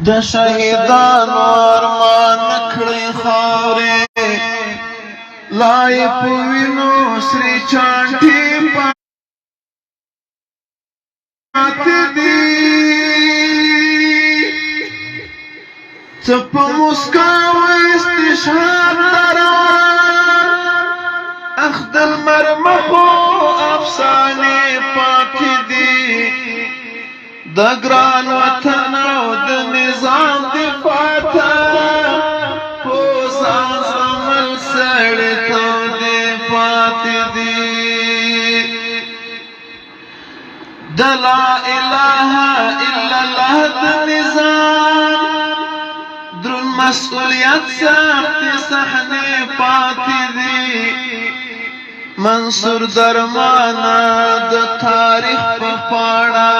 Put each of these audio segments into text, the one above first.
د شهیدانو ارمان نکړې خاورې لا یې په وینو سرې چانټې پاتې دي څه په مسکا و استشهاد اخ د لمر مخو افسانې پاتې دي د ګران وطن او د نظام دفاع ته پوس عمل سړې تودې پاتې دي د لا اله الا الله د نظام درون مسؤلیت سخت صحنې پاتې دي منصور درمانا د تاریخ په پاڼه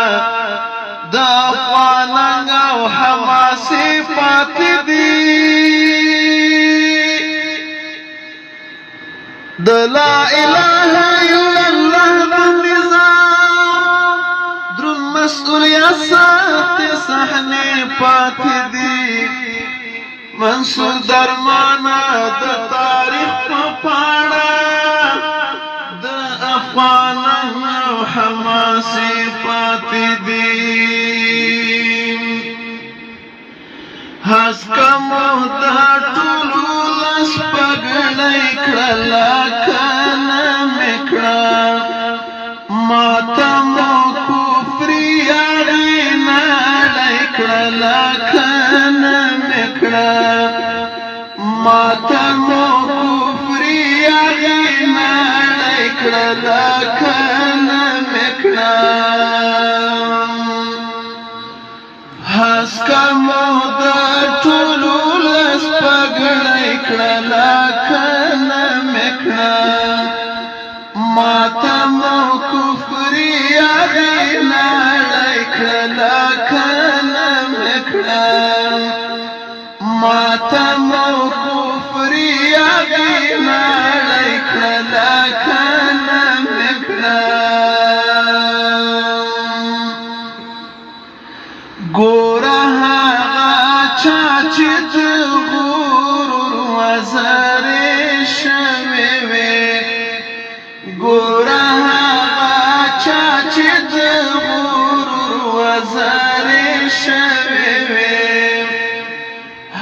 د افغان او حماسې پاتې دي د لا اله الا الله د نظام درون مسؤلیت سخت صحنې پاتې دي منصور درمانا د تاریخ په پاڼه افغان او حماسې پاتې دي هسکه مو د ټولو لاس پګړۍ کړله کنه مې کړه ماته مو کفري یاري نړۍ کړله کنه مې کړه ماته مو کفري یاري نړۍ کړله کنه مې کړه هسکه مو د ټولو لاس پګړۍ کړله کنه مې کړه ماته مو کفري یاري نړۍ کړله کنه مې کړه ماته مو کفري یاري نړۍ کړله کنه مې کړه ګوره هغه چا چې د غرور وزرې شوې وې ګوره هغه چا چې د غرور وزرې شوې وې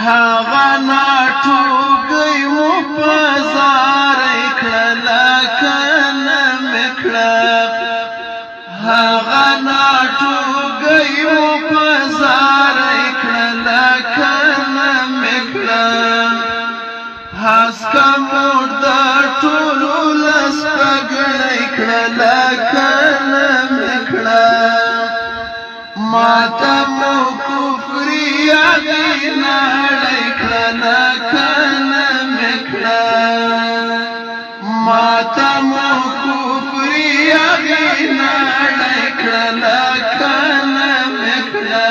هغه ناټوګۍ مو په زارۍ کړله کنه مې کړه هغه ناټوګۍ مو په زارۍ کړله کنه مې کړه هسکه مو د ټولو لاس پګړۍ کړله کنه مې کړه ماته مو کفري یاري نړۍ کړله کنه مې کړه ماته مو کفري یاري نړۍ کړله کنه مې کړه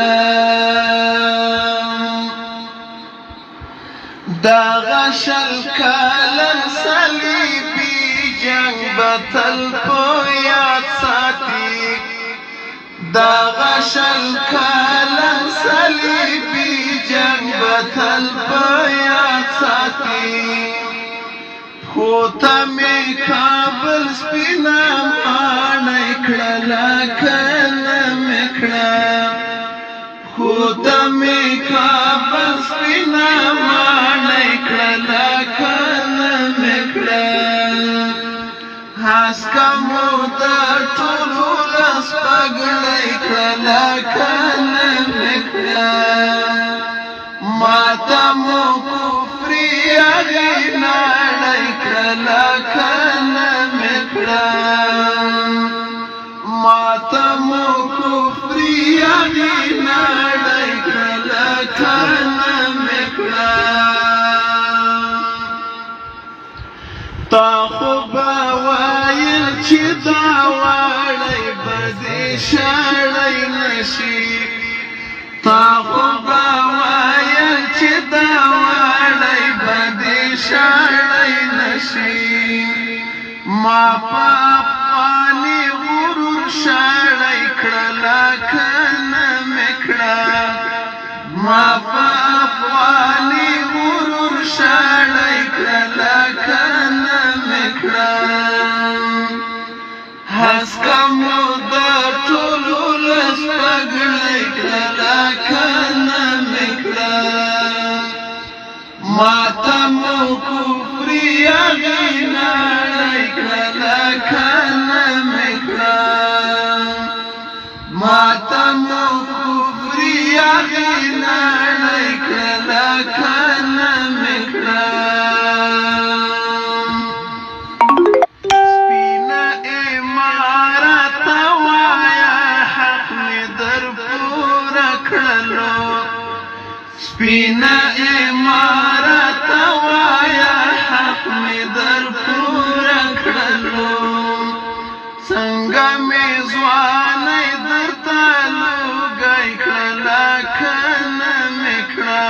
دغه شل کلن صلیبي جنګ به تل په یاد ساتي دغه شل کلن صلیبي جنګ به تل په یاد ساتي خو ته مې کابل سپینه ماڼۍ کړله کنه مې کړه خو ته مې کابل سپینه ماڼۍ کړله کنه مې کړه هسکه مو د ټولو لاس پګړۍ کړله کنه مې کړه ماته مو کفري یاري نړۍ کړله کنه مې کړه ماته مو کفري یاري نړۍ کړله کنه مې کړه تا خو به ویل چې دا وړی به دې شړی نشي تا خو به ویل چې دا وړی به دې شړی نشي ما په افغاني غرور شړی کړله کنه مې کړه ما په افغاني غرور شاړی کړله کنه مې کړه هسکه مو د ټولو ولس پګړی کړله کنه مې کړه ماته مو کفري هغې نړۍ کړله کنه مې کړه ماته مو کفري هغې نړۍ کړله کنه مې کړه سپینه عمارت وایه حق مې در پوره کړلو سپینه عمارت وایه حق مې در پوره کړلو څنګه مې ځوانۍ درته لوګی کړله کنه مې کړه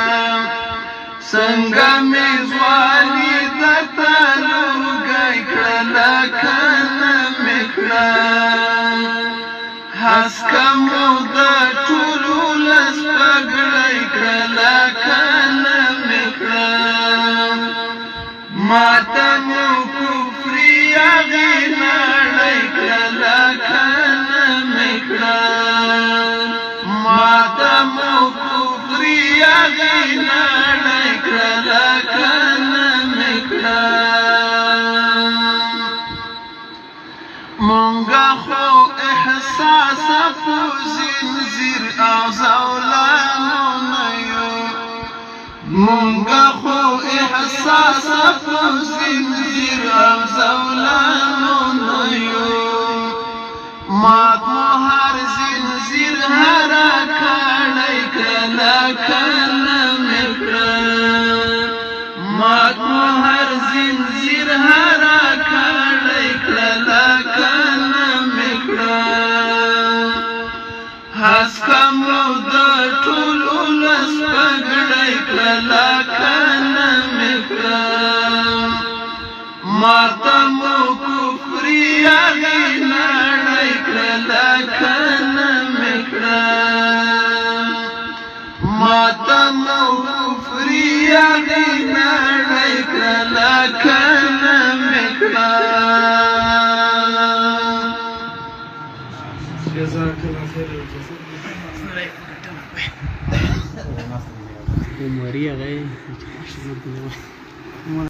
څنګه مې ځواني درته لوګی کړله کنه مې کړه هسکه مو د ټولو ولس پګړی کړله کنه مې کړه ماته مو کفري هغې نړۍ کړله کنه مې کړه ماته مو کفري هغې نړۍ کړله کنه مې کړه مونږه خو احساسه په زنځیر او زولانو نه یو مونږه خو احساسه په زنځیر او زولانو نه یو مات مو هر زنځیر هره کړی کړله کنه مې کړه مات مو هر زنځیر هره کړی کړله کنه مې کړه هسکه مو د ټولو ولس پګړی کړله کنه مې کړه ماته مو کفري هغې نړۍ کړله کنه مې کړه ماته مو کفري هغې نړۍ کړله کنه مې کړه جزاك الله خير الجزاء.